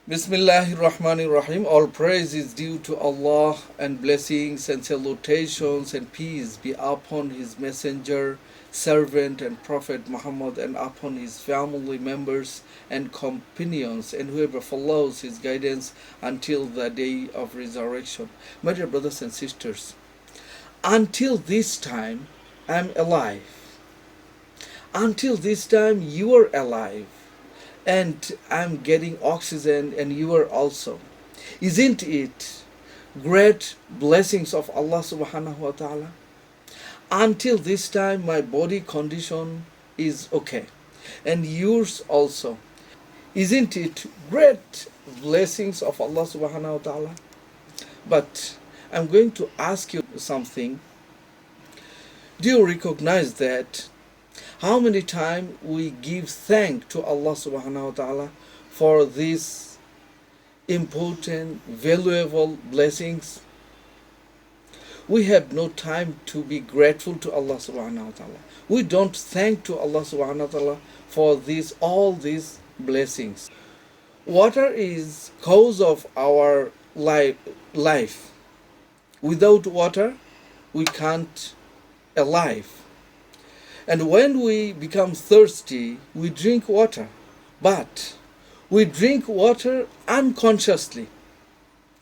Bismillahir Rahmanir Rahim. All praise is due to Allah, and blessings and salutations and peace be upon His messenger, servant, and Prophet Muhammad, and upon his family members and companions, and whoever follows his guidance until the day of resurrection. My dear brothers and sisters, until this time, I'm alive. Until this time, you are alive, and I'm getting oxygen, and you are also. Isn't it great blessings of Allah subhanahu wa ta'ala? Until this time, my body condition is okay, and yours also. Isn't it great blessings of Allah subhanahu wa ta'ala? But I'm going to ask you something. Do you recognize that how many times we give thanks to Allah subhanahu wa ta'ala for these important, valuable blessings? We have no time to be grateful to Allah subhanahu wa ta'ala. We don't thank to Allah subhanahu wa ta'ala for all these blessings. Water is cause of our life. Without water, we can't alive. And when we become thirsty, we drink water. But we drink water unconsciously.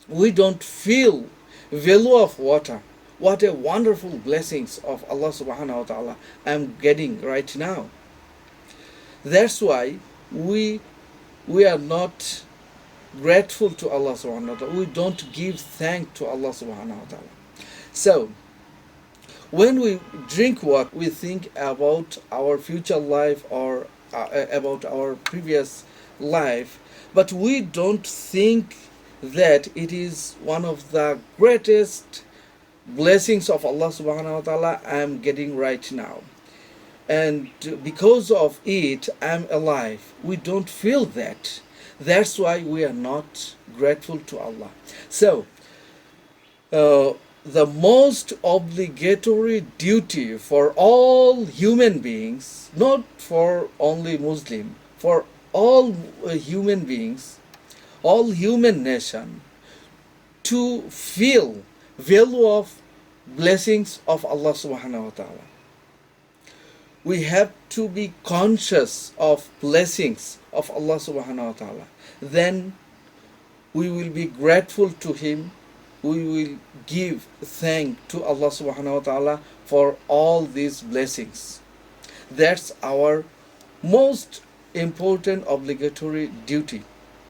We don't feel value of water. What a wonderful blessings of Allah subhanahu wa ta'ala I'm getting right now. That's why we are not grateful to Allah subhanahu wa ta'ala. We don't give thanks to Allah subhanahu wa ta'ala. So, when we drink water, we think about our future life or about our previous life, but we don't think that it is one of the greatest blessings of Allah subhanahu wa ta'ala I'm getting right now. And because of it, I'm alive. We don't feel that. That's why we are not grateful to Allah. So, the most obligatory duty for all human beings, not for only Muslim, for all human beings, all human nation, to feel value of blessings of Allah subhanahu wa ta'ala. We have to be conscious of blessings of Allah subhanahu wa ta'ala. Then we will be grateful to Him. We will give thanks to Allah subhanahu wa ta'ala for all these blessings. That's our most important obligatory duty.